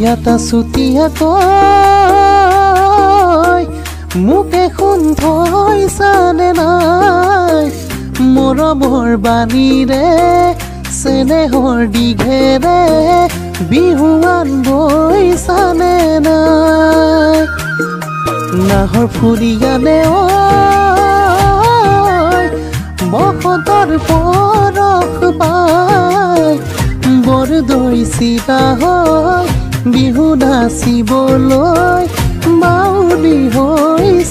হিয়াতা চুতীয়াকৈ মোক এখন থৈছানে নাই মৰমৰ বাণীৰে চেনেহৰ দীঘেৰে বিহুৱান বৈছানে নাই নাহৰ ফুৰিয়ানে বসন্তৰ পৰশ পাই বৰদৈ চিতা হয় বিহু নাচিবলৈ বাউলী হৈছা